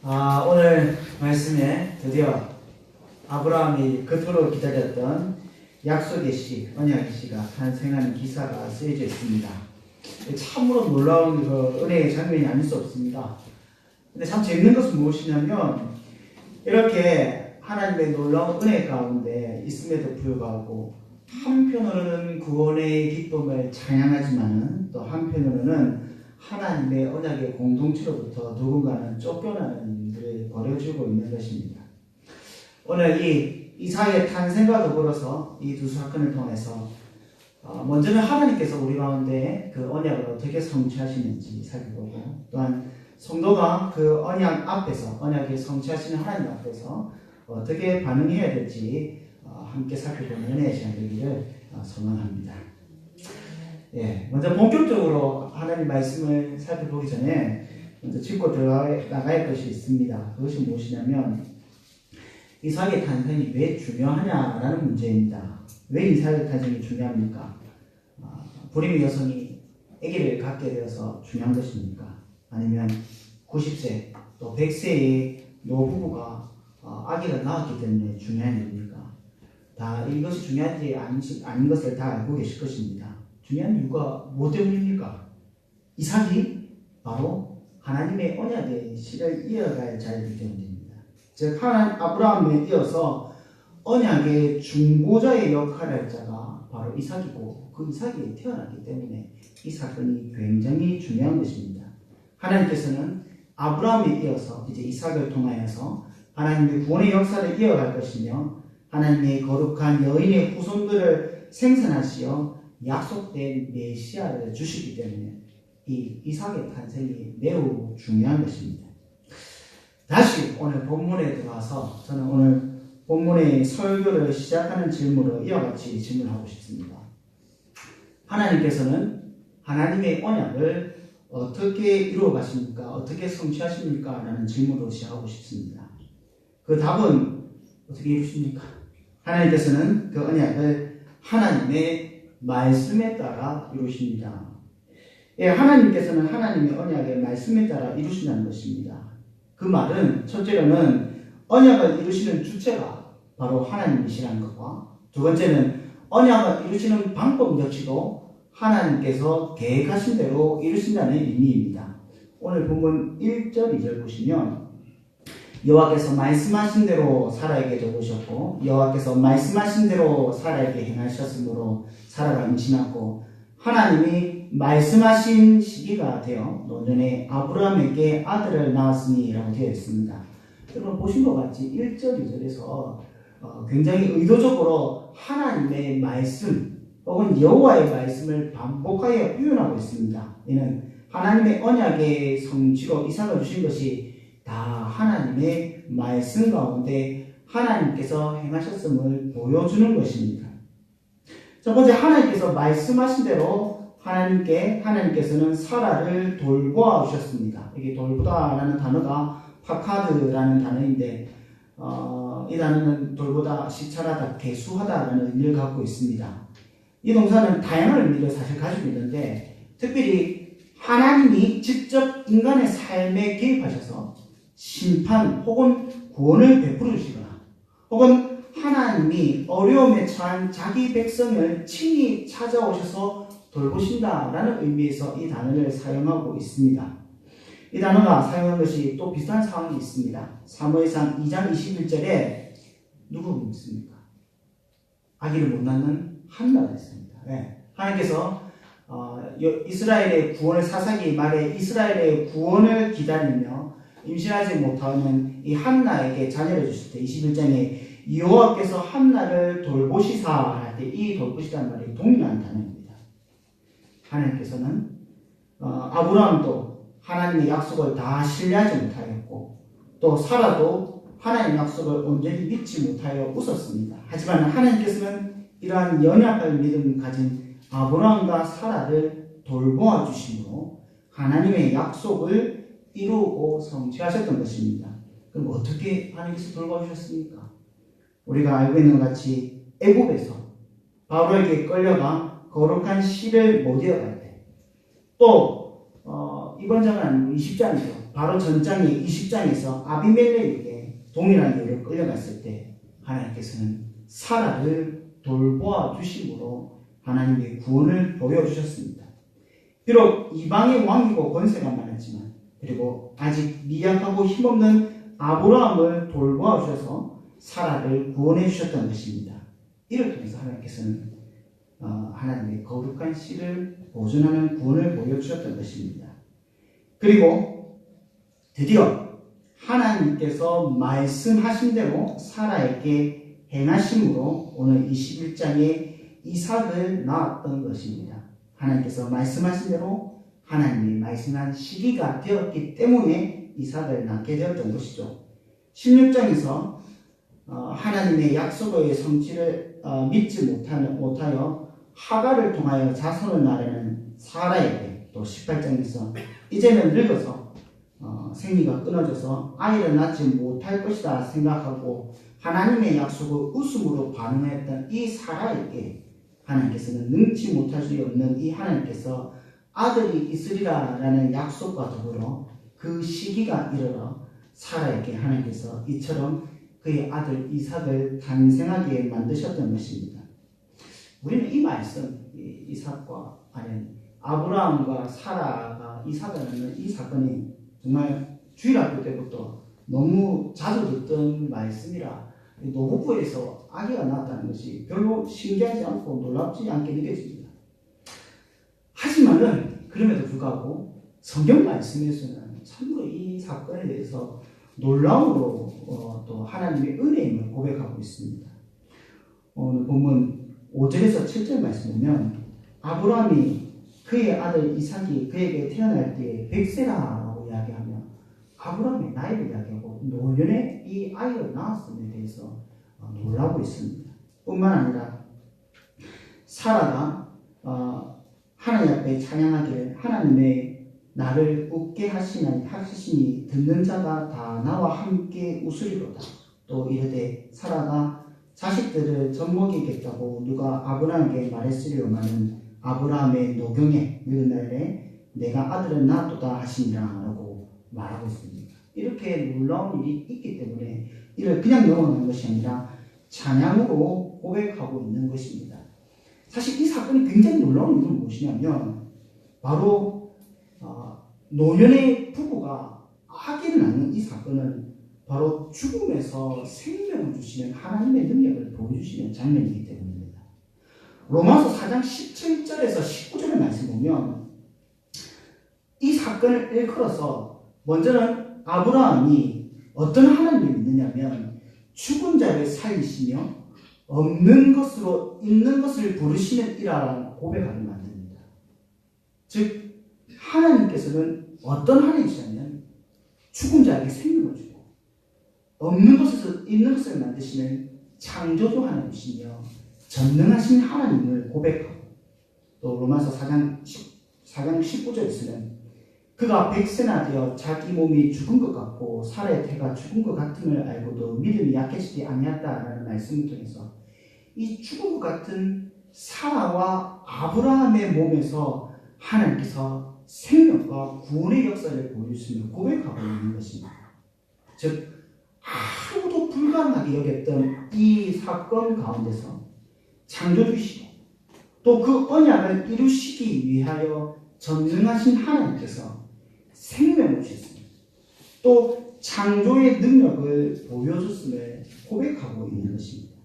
오늘 말씀에 드디어 아브라함이 그토록 기다렸던 약속의 씨, 언약의 씨가 탄생하는 기사가 쓰여져 있습니다. 참으로 놀라운 은혜의 장면이 아닐 수 없습니다. 근데 참 재밌는 것은 무엇이냐면 이렇게 하나님의 놀라운 은혜 가운데 있음에도 불구하고 한편으로는 구원의 기쁨을 찬양하지만 또 한편으로는 하나님의 언약의 공동체로부터 누군가는 쫓겨나는 일들을 벌여주고 있는 것입니다. 오늘 이 이삭의 탄생과 더불어서 이 두 사건을 통해서 먼저는 하나님께서 우리 가운데 그 언약을 어떻게 성취하시는지 살펴보고, 또한 성도가 그 언약 앞에서, 언약을 성취하시는 하나님 앞에서 어떻게 반응해야 될지 함께 살펴보는 은혜의 시간 되기를 소망합니다. 먼저 본격적으로 하나님 말씀을 살펴보기 전에 먼저 짚고 들어가야 것이 있습니다. 그것이 무엇이냐면 이삭의 탄생이 왜 중요하냐라는 문제입니다. 왜 이삭의 탄생이 중요합니까? 불임의 여성이 아기를 갖게 되어서 중요한 것입니까? 아니면 90세 또 100세의 노부부가 아기를 낳았기 때문에 중요한 일입니까? 다 이것이 중요한지 아닌 것을 다 알고 계실 것입니다. 중요한 이유가 뭐 때문입니까? 이삭이 바로 하나님의 언약의 씨를 이어갈 자이기 때문입니다. 즉 아브라함에 이어서 언약의 중보자의 역할을 할 자가 바로 이삭이고, 그 이삭이 태어났기 때문에 이 사건이 굉장히 중요한 것입니다. 하나님께서는 아브라함에 이어서 이제 이삭을 통하여서 하나님의 구원의 역사를 이어갈 것이며, 하나님의 거룩한 여인의 후손들을 생산하시어 약속된 메시아를 주시기 때문에 이 이삭의 탄생이 매우 중요한 것입니다. 다시 오늘 본문에 들어와서 저는 오늘 본문의 설교를 시작하는 질문으로 이와 같이 질문하고 싶습니다. 하나님께서는 하나님의 언약을 어떻게 이루어 가십니까? 어떻게 성취하십니까? 라는 질문으로 시작하고 싶습니다. 그 답은 어떻게 이루십니까? 하나님께서는 그 언약을 하나님의 말씀에 따라 이루십니다. 하나님께서는 하나님의 언약의 말씀에 따라 이루신다는 것입니다. 그 말은 첫째로는 언약을 이루시는 주체가 바로 하나님이시라는 것과, 두 번째는 언약을 이루시는 방법 역시도 하나님께서 계획하신 대로 이루신다는 의미입니다. 오늘 본문 1절 2절 보시면 여호와께서 말씀하신 대로 사라에게 적으셨고, 여호와께서 말씀하신 대로 사라에게 행하셨으므로 사라가 임신하고, 하나님이 말씀하신 시기가 되어 노년에 아브라함에게 아들을 낳았으니 라고 되어 있습니다. 여러분 보신 것 같이 1절 2절에서 굉장히 의도적으로 하나님의 말씀 혹은 여호와의 말씀을 반복하여 표현하고 있습니다. 이는 하나님의 언약의 성취로 이삭을 주신 것이 다 하나님의 말씀 가운데 하나님께서 행하셨음을 보여주는 것입니다. 첫 번째, 하나님께서 말씀하신 대로 하나님께서는 사라를 돌보아 주셨습니다. 이게 돌보다라는 단어가 파카드라는 단어인데 이 단어는 돌보다, 시찰하다, 계수하다라는 의미를 갖고 있습니다. 이 동사는 다양한 의미를 사실 가지고 있는데, 특별히 하나님이 직접 인간의 삶에 개입하셔서 심판 혹은 구원을 베풀어 주시거나, 혹은 하나님이 어려움에 처한 자기 백성을 친히 찾아오셔서 돌보신다라는 의미에서 이 단어를 사용하고 있습니다. 이 단어가 사용한 것이 또 비슷한 상황이 있습니다. 사무엘상 2장 21절에 누구 있습니까? 아기를 못 낳는 한나가 있습니다. 하나님께서 이스라엘의 구원을, 사사기 말에 이스라엘의 구원을 기다리며 임신하지 못하는 이 한나에게 자녀를 주실 때 21장에 여호와께서 한나를 돌보시사 할 때 이 돌보시다는 말이 동일한 단어입니다. 하나님께서는 아브라함도 하나님의 약속을 다 신뢰하지 못하였고, 또 사라도 하나님의 약속을 온전히 믿지 못하여 웃었습니다. 하지만 하나님께서는 이러한 연약한 믿음을 가진 아브라함과 사라를 돌보아 주심으로 하나님의 약속을 이루고 성취하셨던 것입니다. 그럼 어떻게 하나님께서 돌보아 주셨습니까? 우리가 알고 있는 것 같이 애굽에서 바로에게 끌려가 거룩한 씨를 못 이어갈 때, 또 이번 장은 아니고 20장이죠. 바로 전장의 20장에서 아비멜렉에게 동일한 이유로 끌려갔을 때 하나님께서는 사라를 돌보아 주심으로 하나님의 구원을 보여주셨습니다. 비록 이방의 왕이고 권세가 많았지만 그리고 아직 미약하고 힘없는 아브라함을 돌보아 주셔서 사라를 구원해 주셨던 것입니다. 이를 통해서 하나님께서는 하나님의 거룩한 씨를 보존하는 구원을 보여주셨던 것입니다. 그리고 드디어 하나님께서 말씀하신 대로 사라에게 행하심으로 오늘 21장에 이삭을 낳았던 것입니다. 하나님께서 말씀하신 대로 하나님이 말씀한 시기가 되었기 때문에 이삭을 낳게 되었던 것이죠. 16장에서 하나님의 약속의 성취를 믿지 못하여 하갈을 통하여 자손을 낳으려는 사라에게, 또 18장에서 이제는 늙어서 생리가 끊어져서 아이를 낳지 못할 것이다 생각하고 하나님의 약속을 웃음으로 반응했던 이 사라에게 하나님께서는 능치 못할 수 없는 이 하나님께서 아들이 있으리라라는 약속과 더불어 그 시기가 이르러 사라에게 하나님께서 이처럼 그의 아들 이삭을 탄생하게 만드셨던 것입니다. 우리는 이 말씀, 이삭과 아브라함과 사라가 이삭을 낳는 이 사건이 정말 주일학교 때부터 너무 자주 듣던 말씀이라 노부부에서 아기가 낳았다는 것이 별로 신기하지 않고 놀랍지 않게 느껴집니다. 하지만은 그럼에도 불구하고 성경 말씀에서는 참으로 이 사건에 대해서 놀라움으로 또 하나님의 은혜임을 고백하고 있습니다. 오늘 본문 5절에서 7절 말씀 보면 아브라함이 그의 아들 이삭이 그에게 태어날 때에 100세라고 이야기하며 아브라함의 나이를 이야기하고 노년에 이 아이를 낳았음에 대해서 놀라고 있습니다. 뿐만 아니라 사라가 하나님 앞에 찬양하기를 하나님의 나를 웃게 하시니 듣는 자가 다 나와 함께 웃으리로다. 또 이르되 사라가 자식들을 젖먹이겠다고 누가 아브라함에게 말했으리로마는 아브라함의 노경에 늙은 날에 내가 아들을 낳았도다 하시니라 라고 말하고 있습니다. 이렇게 놀라운 일이 있기 때문에 이를 그냥 넘어가는 것이 아니라 찬양으로 고백하고 있는 것입니다. 사실 이 사건이 굉장히 놀라운 이유는 무엇이냐면 바로 노년의 부부가 아기를 낳는 이 사건은 바로 죽음에서 생명을 주시는 하나님의 능력을 보여주시는 장면이기 때문입니다. 로마서 4장 17절에서 19절의 말씀 보면 이 사건을 일컬어서 먼저는 아브라함이 어떤 하나님을 믿느냐면 죽은 자를 살리시며 없는 것으로 있는 것을 부르시는 이라라는 고백하게 만듭니다. 즉 하나님께서는 어떤 하나님이시냐면 죽은 자에게 생명을 주고 없는 것에서 있는 것을 만드시는 창조주 하나님이시며 전능하신 하나님을 고백하고 또 로마서 4장 19절에서는 그가 100세나 되어 자기 몸이 죽은 것 같고 사라의 태가 죽은 것 같음을 알고도 믿음이 약해지지 아니했다라는 말씀을 통해서 이 죽은 것 같은 사라와 아브라함의 몸에서 하나님께서 생명과 구원의 역사를 보여주시며 고백하고 있는 것입니다. 즉 아무도 불가능하게 여겼던 이 사건 가운데서 창조주시고 또 그 언약을 이루시기 위하여 전능하신 하나님께서 생명을 주셨습니다. 또 창조의 능력을 보여줬음을 고백하고 있는 것입니다.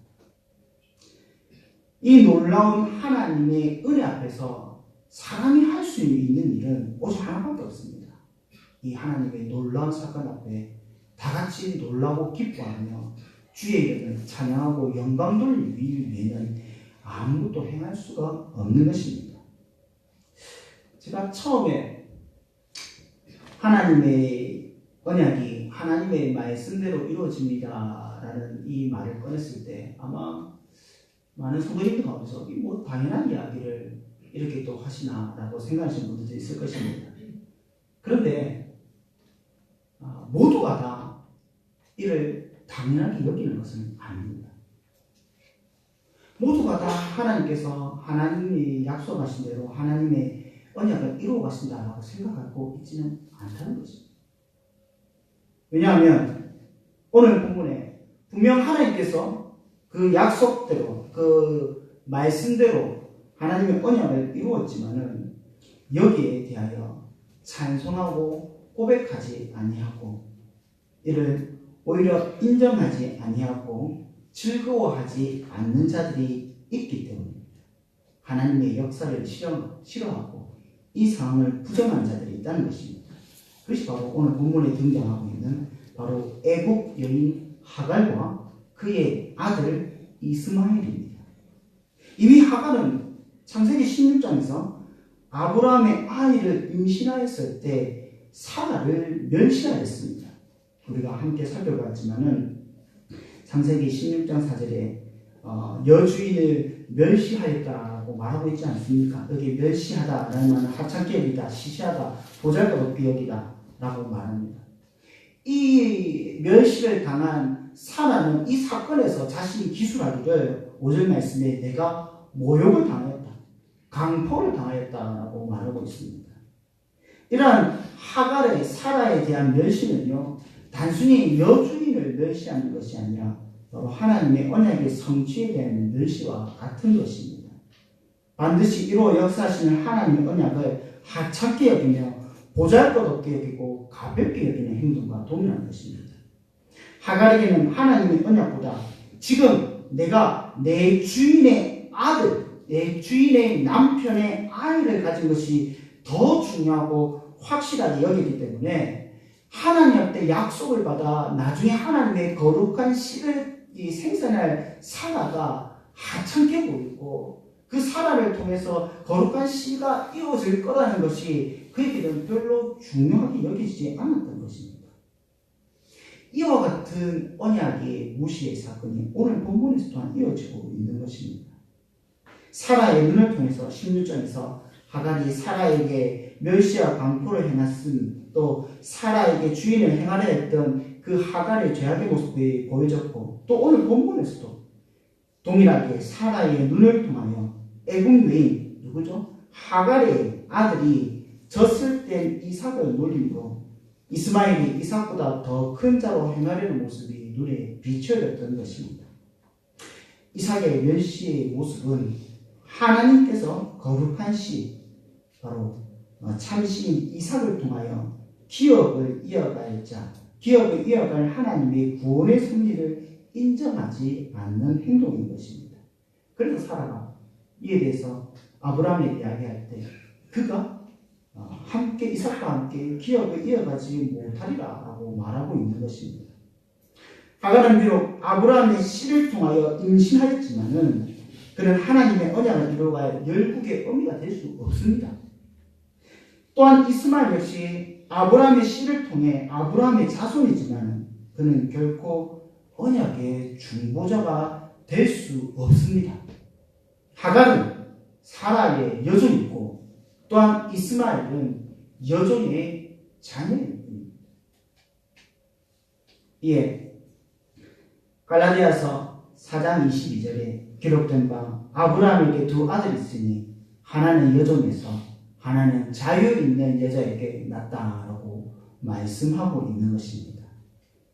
이 놀라운 하나님의 은혜 앞에서 사람이 할 수 있는 일은 오직 하나밖에 없습니다. 이 하나님의 놀라운 사건 앞에 다 같이 놀라고 기뻐하며 주의 이름을 찬양하고 영광 돌리기 위해는 아무것도 행할 수가 없는 것입니다. 제가 처음에 하나님의 언약이 하나님의 말씀대로 이루어집니다라는 이 말을 꺼냈을 때 아마 많은 성도님들 가운데서 뭐 당연한 이야기를 이렇게 또 하시나라고 생각하시는 분들도 있을 것입니다. 그런데 모두가 다 이를 당연하게 여기는 것은 아닙니다. 모두가 다 하나님께서 하나님이 약속하신 대로 하나님의 언약을 이루어 가신다라고 생각하고 있지는 않다는 것입니다. 왜냐하면 오늘 본문에 분명 하나님께서 그 약속대로 그 말씀대로 하나님의 언약을 이루었지만은 여기에 대하여 찬송하고 고백하지 아니하고 이를 오히려 인정하지 아니하고 즐거워하지 않는 자들이 있기 때문입니다. 하나님의 역사를 싫어하고 이 상황을 부정한 자들이 있다는 것입니다. 그것이 바로 오늘 본문에 등장하고 있는 바로 애국 여인 하갈과 그의 아들 이스마엘입니다. 이미 하갈은 창세기 16장에서 아브라함의 아이를 임신하였을 때 사라를 멸시하였습니다. 우리가 함께 살펴봤지만은 창세기 16장 4절에 여주인을 멸시하였다라고 말하고 있지 않습니까? 여기 멸시하다라는 말은 하찮게 여기다, 시시하다, 보잘것없게 여기다 라고 말합니다. 이 멸시를 당한 사라는 이 사건에서 자신이 기술하기를 5절 말씀에 내가 모욕을 당하였다, 강포를 당하였다라고 말하고 있습니다. 이러한 하갈의 사라에 대한 멸시는요, 단순히 여주인을 멸시하는 것이 아니라 바로 하나님의 언약의 성취에 대한 멸시와 같은 것입니다. 반드시 이루어 역사하시는 하나님의 언약을 하찮게 여기며 보잘것없게 여기고 가볍게 여기는 행동과 동일한 것입니다. 하갈에게는 하나님의 언약보다 지금 내가 내 주인의 아들, 내 주인의 남편의 아이를 가진 것이 더 중요하고 확실하게 여기기 때문에 하나님 앞에 약속을 받아 나중에 하나님의 거룩한 씨를 생산할 사라가 하찮게 보이고 그 사라를 통해서 거룩한 씨가 이루어질 거라는 것이 그에게는 별로 중요하게 여기지 않았던 것입니다. 이와 같은 언약의 무시의 사건이 오늘 본문에서 또한 이어지고 있는 것입니다. 사라의 눈을 통해서 16장에서 하갈이 사라에게 멸시와 강포를 행했음, 또 사라에게 주인을 행하려 했던 그 하갈의 죄악의 모습이 보여졌고, 또 오늘 본문에서도 동일하게 사라의 눈을 통하여 애국 여인 누구죠? 하갈의 아들이 젖을 땐 이삭을 놀림으로 이스마엘이 이삭보다 더 큰 자로 행하려는 모습이 눈에 비춰졌던 것입니다. 이삭의 멸시의 모습은 하나님께서 거룩한 씨, 바로 참시인 이삭을 통하여 기업을 이어갈 자, 기업을 이어갈 하나님의 구원의 섭리를 인정하지 않는 행동인 것입니다. 그래서 사라가 이에 대해서 아브라함에게 이야기할 때 그가 함께 이삭과 함께 기업을 이어가지 못하리라 라고 말하고 있는 것입니다. 하갈은 비록 아브라함의 씨를 통하여 임신하였지만은 그는 하나님의 언약을 이루어갈 열국의 어미가 될 수 없습니다. 또한 이스마엘 역시 아브라함의 씨를 통해 아브라함의 자손이지만 그는 결코 언약의 중보자가 될 수 없습니다. 하갈은 사라의 여종이고 또한 이스마엘은 여종의 자녀입니다. 이에 갈라디아서 4장 22절에 기록된 바 아브라함에게 두 아들이 있으니 하나는 여종에서 하나는 자유 있는 여자에게 낳았다라고 말씀하고 있는 것입니다.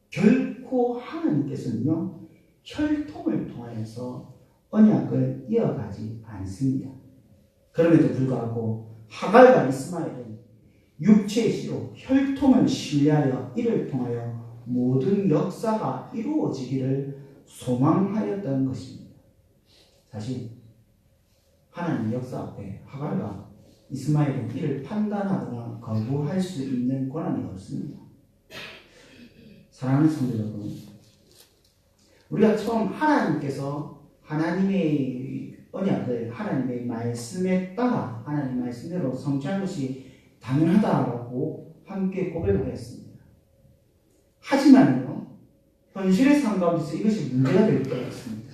결코 하나님께서는요, 혈통을 통하여서 언약을 이어가지 않습니다. 그럼에도 불구하고 하갈과 이스마엘은 육체의 씨로 혈통을 신뢰하여 이를 통하여 모든 역사가 이루어지기를 소망하였던 것입니다. 사실 하나님의 역사 앞에 하갈과 이스마엘은 이를 판단하거나 거부할 수 있는 권한이 없습니다. 사랑하는 성도 여러분, 우리가 처음 하나님께서 하나님의 언약을 하나님의 말씀에 따라 하나님의 말씀대로 성취한 것이 당연하다라고 함께 고백하였습니다. 하지만요, 현실의 삶 가운데서 이것이 문제가 될 때가 있습니다.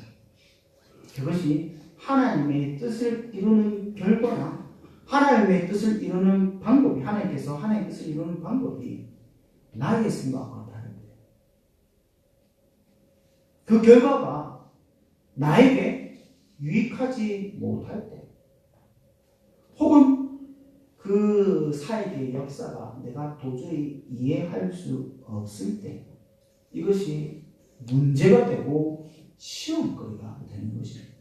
그것이 하나님의 뜻을 이루는 결과나 하나님의 뜻을 이루는 방법이, 하나님께서 하나님의 뜻을 이루는 방법이 나의 생각과 다릅니다. 그 결과가 나에게 유익하지 못할 때, 혹은 그 그 사역의 역사가 내가 도저히 이해할 수 없을 때 이것이 문제가 되고 시험거리가 되는 것입니다.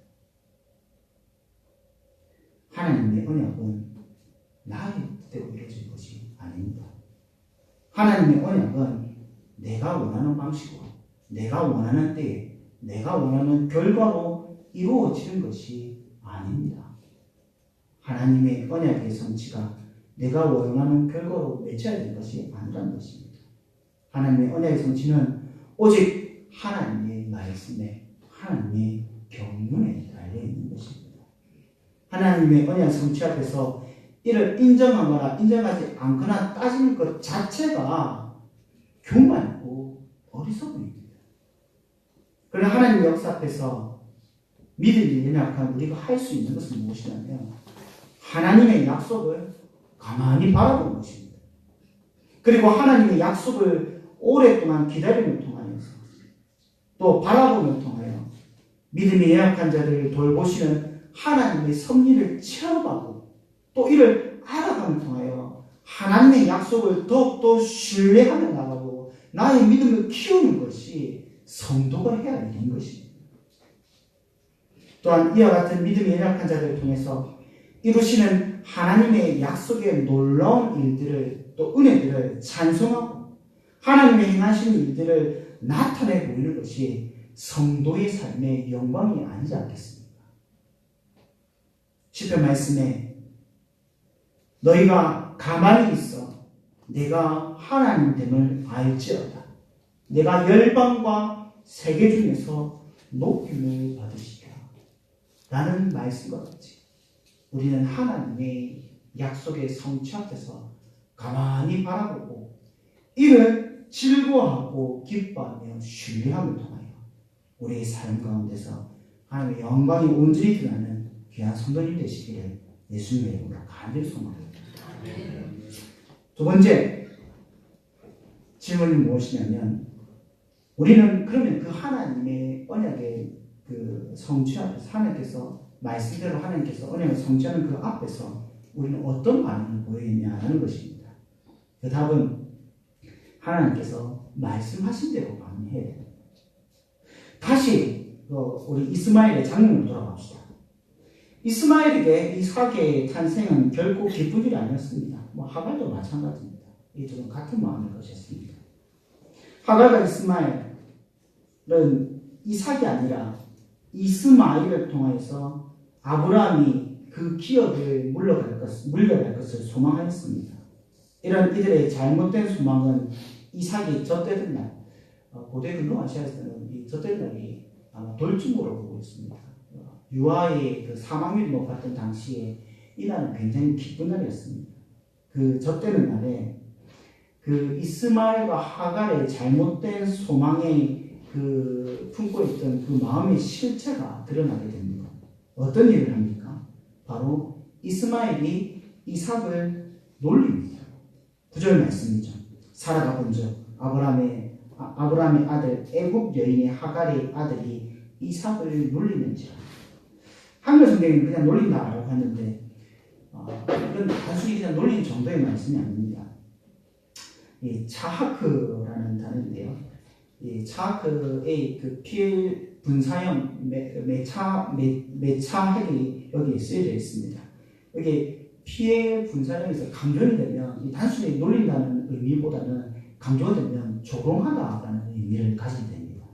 하나님의 언약은 나의 뜻대로 이루어질 것이 아닙니다. 하나님의 언약은 내가 원하는 방식으로, 내가 원하는 때에, 내가 원하는 결과로 이루어지는 것이 아닙니다. 하나님의 언약의 성취가 내가 원하는 결과로 맺혀야 되는 것이 아니라는 것입니다. 하나님의 언약의 성취는 오직 하나님의 말씀에, 하나님의 경륜에 달려있는 것입니다. 하나님의 언약 성취 앞에서 이를 인정하거나 인정하지 않거나 따지는 것 자체가 교만이고 어리석음입니다. 그러나 하나님의 역사 앞에서 믿음이 연약한 우리가 할 수 있는 것은 무엇이냐면 하나님의 약속을 가만히 바라보는 것입니다. 그리고 하나님의 약속을 오랫동안 기다림을 통하여서 또 바라보는 통하여 믿음이 연약한 자들을 돌보시는 하나님의 섭리를 체험하고 또 이를 알아가는 통하여 하나님의 약속을 더욱더 신뢰하며 나가고 나의 믿음을 키우는 것이 성도가 해야 할 일인 것입니다. 또한 이와 같은 믿음이 연약한 자들을 통해서 이루시는 하나님의 약속의 놀라운 일들을 또 은혜들을 찬송하고 하나님의 행하시는 일들을 나타내 보이는 것이 성도의 삶의 영광이 아니지 않겠습니까? 시편 말씀에 너희가 가만히 있어 내가 하나님됨을 알지어다. 내가 열방과 세계 중에서 높임을 받으시리라. 라는 말씀과 같이 우리는 하나님의 약속의 성취 앞에서 가만히 바라보고 이를 즐거워하고 기뻐하며 신뢰함을 통하여 우리의 삶 가운데서 하나님의 영광이 온전히 드러나는 귀한 성도님 되시기를 예수님의 이름으로 간절히 소망합니다. 두 번째 질문이 무엇이냐면 우리는 그러면 그 하나님의 언약의 그 성취 앞에서 하나님께서 말씀대로 하나님께서 언약을 성취하는 그 앞에서 우리는 어떤 반응을 보이느냐는 것입니다. 그 답은 하나님께서 말씀하신 대로 반응해야 됩니다. 다시 우리 이스마엘의 장면으로 돌아갑시다. 이스마엘에게 이삭의 탄생은 결코 기쁜 일이 아니었습니다. 하갈도 마찬가지입니다. 이 둘은 같은 마음을 가졌습니다. 하갈과 이스마엘은 이삭이 아니라 이스마엘을 통해서 아브라함이 그 기업을 물려갈 것을 소망하였습니다. 이런 이들의 잘못된 소망은 이삭이 젖되던 날, 고대 근동아시아에서는 이 젖되던 날이 아마 돌쯤으로 보고 있습니다. 유아의 그 사망률이 높았던 당시에 이 날은 굉장히 기쁜 날이었습니다. 그 젖되는 날에 그 이스마엘과 하갈의 잘못된 소망에 그 품고 있던 그 마음의 실체가 드러나게 됩니다. 어떤 일을 합니까? 바로 이스마엘이 이삭을 놀립니다. 9절 말씀이죠. 사라가 본즉 아브라함의 아들 애굽 여인의 하갈의 아들이 이삭을 놀리는지라. 한글 성경에는 그냥 놀린다라고 하는데 이건 단순히 그냥 놀리는 정도의 말씀이 아닙니다. 이 차하크라는 단어인데요. 이 차하크의 그 피해 분사형 매차핵이 여기 쓰여져 있습니다. 여기 피해 분사형에서 강조이 되면 이 단순히 놀린다는 의미보다는 강조가 되면 조롱하다라는 의미를 가지게 됩니다.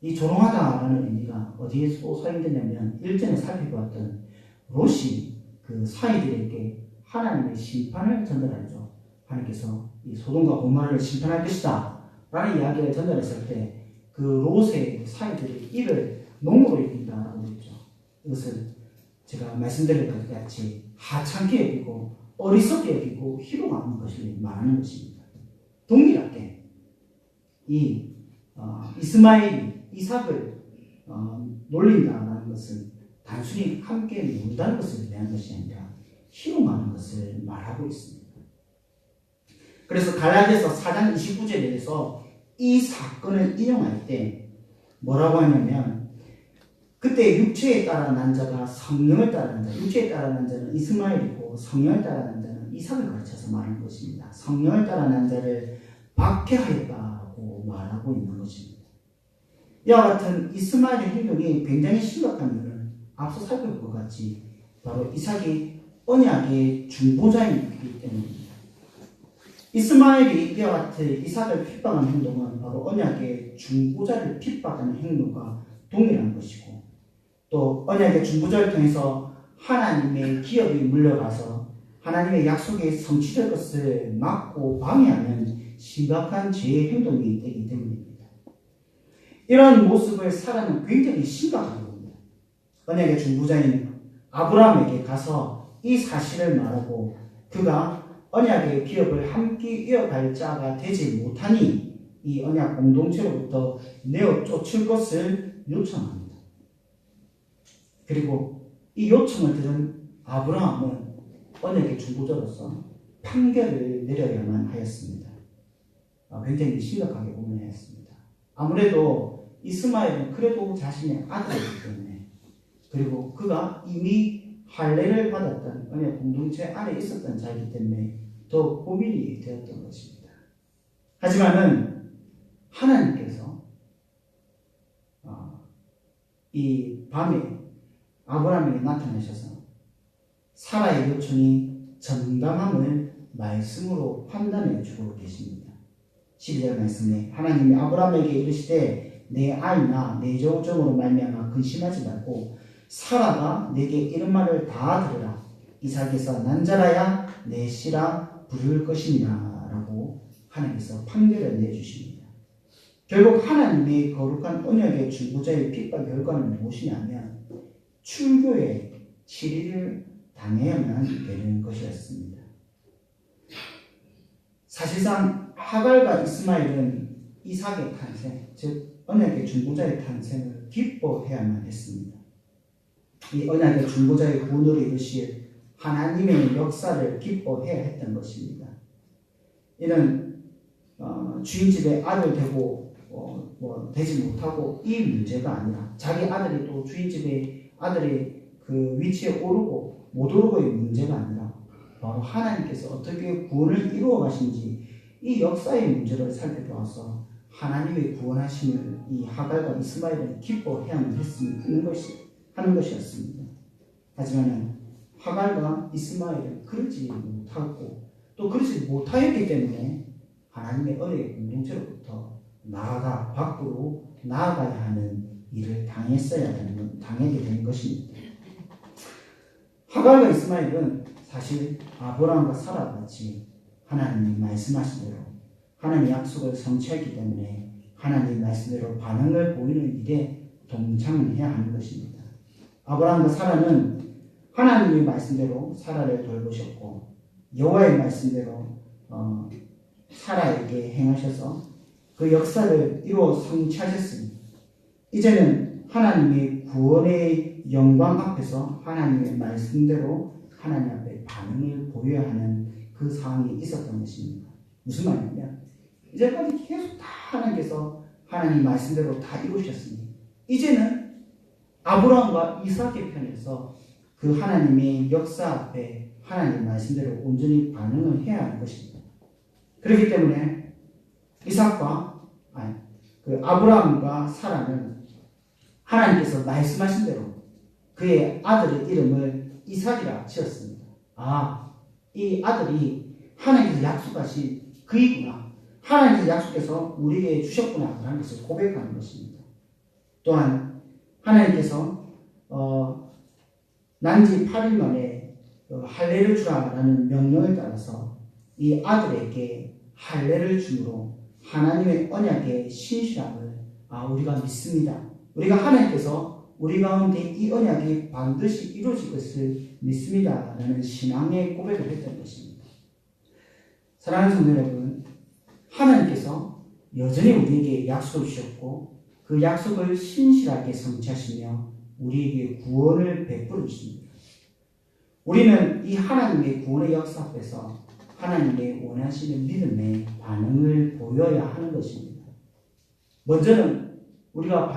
이 조롱하다라는 의미가 어디에 사용되냐면 일전에 살펴보았던 롯이 그 사이들에게 하나님의 심판을 전달하죠. 하나님께서 이 소돔과 고모라를 심판할 것이다 라는 이야기를 전달했을 때 그 롯의 사이들이 이를 농으로 여긴다라고 했죠. 이것을 제가 말씀드린 것 같이 하찮게 여기고 어리석게 여기고 희롱하는 것을 말하는 것입니다. 동일하게 이 이스마엘이 이삭을 놀린다라는 것은 단순히 함께 논다는 것을 대한 것이 아니라 희롱하는 것을 말하고 있습니다. 그래서 갈라디아서 4장 29절에서 이 사건을 인용할 때 뭐라고 하냐면 그때 육체에 따라 난 자가 성령을 따라 난 자, 육체에 따라 난 자는 이스마엘이고 성령을 따라 난 자는 이삭을 가르쳐서 말하는 것입니다. 성령을 따라 난 자를 박해하였다고 말하고 있는 것입니다. 이와 같은 이스마엘의 행동이 굉장히 심각한 이유는 앞서 살펴본 것 같이 바로 이삭이 언약의 중보자이기 때문입니다. 이스마엘이 이와 같은 이삭을 핍박하는 행동은 바로 언약의 중보자를 핍박하는 행동과 동일한 것이고, 또 언약의 중보자를 통해서 하나님의 기업이 물려가서 하나님의 약속이 성취될 것을 막고 방해하는 심각한 죄의 행동이 되기 때문입니다. 이런 모습을 사람은 굉장히 심각하게 봅니다. 언약의 중보자인 아브라함에게 가서 이 사실을 말하고 그가 언약의 기업을 함께 이어갈 자가 되지 못하니 이 언약 공동체로부터 내어 쫓을 것을 요청합니다. 그리고 이 요청을 들은 아브라함은 언약의 중보자로서 판결을 내려야만 하였습니다. 굉장히 심각하게 고민하였습니다. 아무래도 이스마엘은 그래도 자신의 아들이기 때문에, 그리고 그가 이미 할례를 받았던 언약 공동체 안에 있었던 자이기 때문에 더 고민이 되었던 것입니다. 하지만은 하나님께서 이 밤에 아브라함에게 나타나셔서 사라의 요청이 정당함을 말씀으로 판단해 주고 계십니다. 12절 말씀에 하나님이 아브라함에게 이르시되 내 아이나 내 조정으로 말미암아 근심하지 말고 사라가 내게 이런 말을 다 들으라. 이삭에서 난 자라야 내 씨라 부를 것이니라 라고 하나님께서 판결을 내주십니다. 결국 하나님의 거룩한 언약의 중보자의 핍박 결과는 무엇이냐면 출교의 7일을 당해야만 되는 것이었습니다. 사실상 하갈과 이스마엘은 이삭의 탄생, 즉 언약의 중보자의 탄생을 기뻐해야만 했습니다. 이 언약의 중보자의 구원으로 이르실 하나님의 역사를 기뻐해야 했던 것입니다. 이는 주인집의 아들 되고 되지 못하고 이 문제가 아니라 자기 아들이 또 주인집의 아들이 그 위치에 오르고 못 오르고의 문제가 아니라 바로 하나님께서 어떻게 구원을 이루어 가신지 이 역사의 문제를 살펴보아서 하나님의 구원하심을 이 하갈과 이스마엘은 기뻐해야만 하는 것이었습니다. 하지만 하갈과 이스마엘은 그러지 못하고 또 그러지 못하였기 때문에 하나님의 언약의 공동체로부터 밖으로 나아가야 하는 일을 당하게 된 것입니다. 하갈과 이스마엘은 사실 아브라함과 사라 같이 하나님이 말씀하신 대로 하나님의 약속을 성취했기 때문에 하나님의 말씀대로 반응을 보이는 일에 동참해야 하는 것입니다. 아브라함과 사라는 하나님의 말씀대로 사라를 돌보셨고 여호와의 말씀대로 사라에게 행하셔서 그 역사를 이루어 성취하셨으니 이제는 하나님의 구원의 영광 앞에서 하나님의 말씀대로 하나님 앞에 반응을 보여야 하는 그 상황이 있었던 것입니다. 무슨 말이냐면 이제까지 계속 다 하나님께서 하나님 말씀대로 다 이루셨으니 이제는 아브라함과 이삭의 편에서 그 하나님의 역사 앞에 하나님 말씀대로 온전히 반응을 해야 하는 것입니다. 그렇기 때문에 아브라함과 사라는 하나님께서 말씀하신 대로 그의 아들의 이름을 이삭이라 지었습니다. 이 아들이 하나님께서 약속하신 그이구나. 하나님께서 약속해서 우리에게 주셨구나 라는 것을 고백하는 것입니다. 또한 하나님께서 난지 8일 만에 할례를 주라라는 명령을 따라서 이 아들에게 할례를 주므로 하나님의 언약의 신실함을 우리가 믿습니다. 우리가 하나님께서 우리 가운데 이 언약이 반드시 이루어질 것을 믿습니다 라는 신앙의 고백을 했던 것입니다. 사랑하는 성도 여러분, 하나님께서 여전히 우리에게 약속을 주셨고 그 약속을 신실하게 성취하시며 우리에게 구원을 베풀어 주십니다. 우리는 이 하나님의 구원의 역사 앞에서 하나님의 원하시는 믿음의 반응을 보여야 하는 것입니다. 먼저는 우리가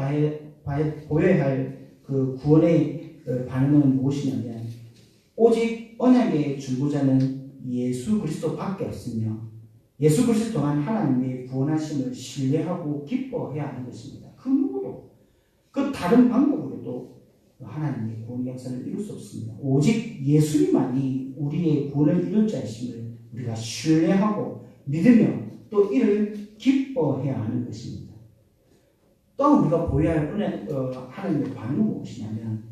보여야 할 그 구원의 반응은 무엇이냐면 오직 언약의 중보자는 예수 그리스도밖에 없으며 예수 그리스도 동안 하나님의 구원하심을 신뢰하고 기뻐해야 하는 것입니다. 그 누구도 그 다른 방법으로도 하나님의 구원 역사를 이룰 수 없습니다. 오직 예수님만이 우리의 구원을 이룰 자이심을 우리가 신뢰하고 믿으며 또 이를 기뻐해야 하는 것입니다. 또 우리가 보여야 할 하나님의 반응은 무엇이냐면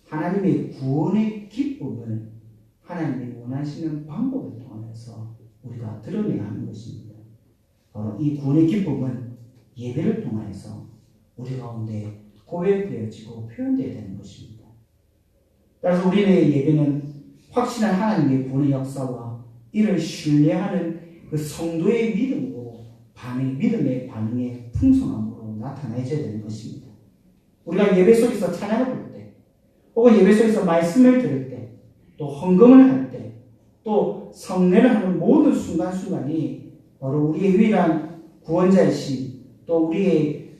하나님의 구원의 기쁨을 하나님이 원하시는 방법을 통해서 우리가 드러내야 하는 것입니다. 바로 이 구원의 기쁨은 예배를 통해서 우리 가운데 고백되어지고 표현되어야 되는 것입니다. 따라서 우리의 예배는 확실한 하나님의 구원의 역사와 이를 신뢰하는 그 성도의 믿음의 반응의 풍성함으로 나타나야 되는 것입니다. 우리가 예배 속에서 찬양을 부를 때, 혹은 예배 속에서 말씀을 들을 때, 또 헌금을 할 때, 또 성례를 하는 모든 순간순간이 바로 우리의 유일한 구원자이신 또 우리의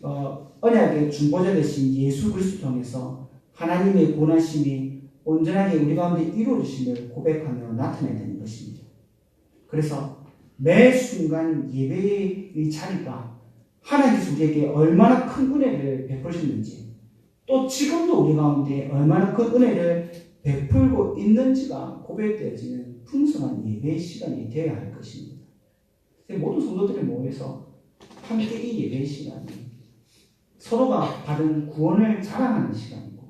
언약의 중보자 되신 예수 그리스도 통해서 하나님의 구원하심이 온전하게 우리 가운데 이루어지심을 고백하며 나타내야 되는 것입니다. 그래서 매 순간 예배의 자리가 하나님께서 우리에게 얼마나 큰 은혜를 베푸셨는지, 또 지금도 우리 가운데 얼마나 큰 은혜를 베풀고 있는지가 고백되어지는 풍성한 예배의 시간이 되어야 할 것입니다. 모든 성도들이 모여서 함께 이 예배의 시간이 서로가 받은 구원을 자랑하는 시간이고,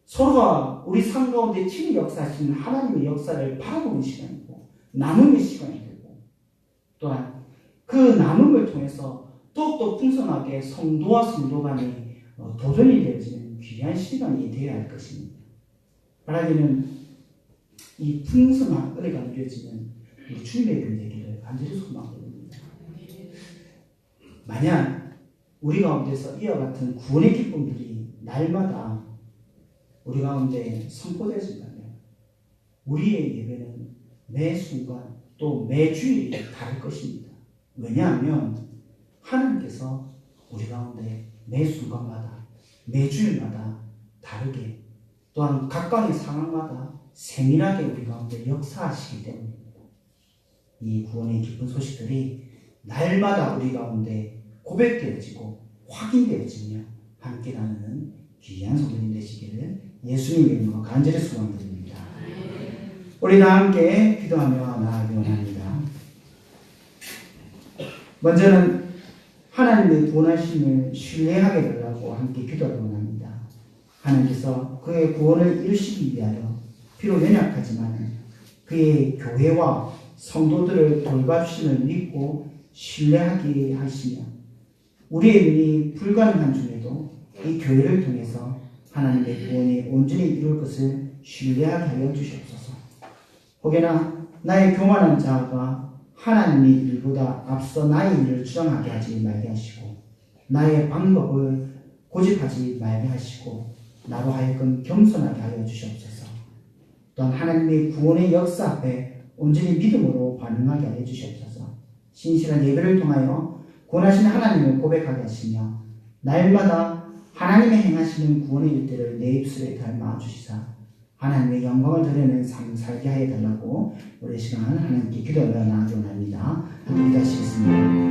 서로가 우리 삶 가운데 친히 역사하시는 하나님의 역사를 바라보는 시간이고, 나눔의 시간이 되고, 또한 그 나눔을 통해서 더욱더 풍성하게 성도와 성도 간의 도전이 되어지는 귀한 시간이 되어야 할 것입니다. 바라기는 이 풍성한 은혜가 누려지는 우리 주님의 그 되기를 간절히 소망합니다. 만약 우리 가운데서 이와 같은 구원의 기쁨들이 날마다 우리 가운데 선포되어진다면 우리의 예배는 매 순간 또 매 주일이 다를 것입니다. 왜냐하면 하나님께서 우리 가운데 매 순간마다 매 주일마다 다르게 또한 각각의 상황마다 세밀하게 우리 가운데 역사하시기 때문입니다. 이 구원의 기쁜 소식들이 날마다 우리 가운데 고백되어지고 확인되어지며 함께 나누는 귀한 성도님 되시기를 예수님의 이름으로 간절히 소망드립니다. 우리 다 함께 기도하며 나아가기 원합니다. 먼저는 하나님의 구원하심을 신뢰하게 되라고 함께 기도하기 원합니다. 하나님께서 그의 구원을 이루시기 위하여 비록 연약하지만 그의 교회와 성도들을 돌봐주심을 믿고 신뢰하게 하시며 우리의 눈이 불가능한 중에도 이 교회를 통해서 하나님의 구원이 온전히 이룰 것을 신뢰하게 하여 주시옵소서. 혹여나 나의 교만한 자아가 하나님의 일보다 앞서 나의 일을 주장하게 하지 말게 하시고 나의 방법을 고집하지 말게 하시고 나로 하여금 겸손하게 하여 주시옵소서. 또한 하나님의 구원의 역사 앞에 온전히 믿음으로 반응하게 하여 주시옵소서. 신실한 예배를 통하여 구원하시는 하나님을 고백하게 하시며 날마다 하나님의 행하시는 구원의 일들을 내 입술에 닮아 주시사 하나님의 영광을 드리는 삶 살게 하여 달라고 우리 시간 하나님께 기도하며 나아가기 원합니다. 함께 기도하시겠습니다.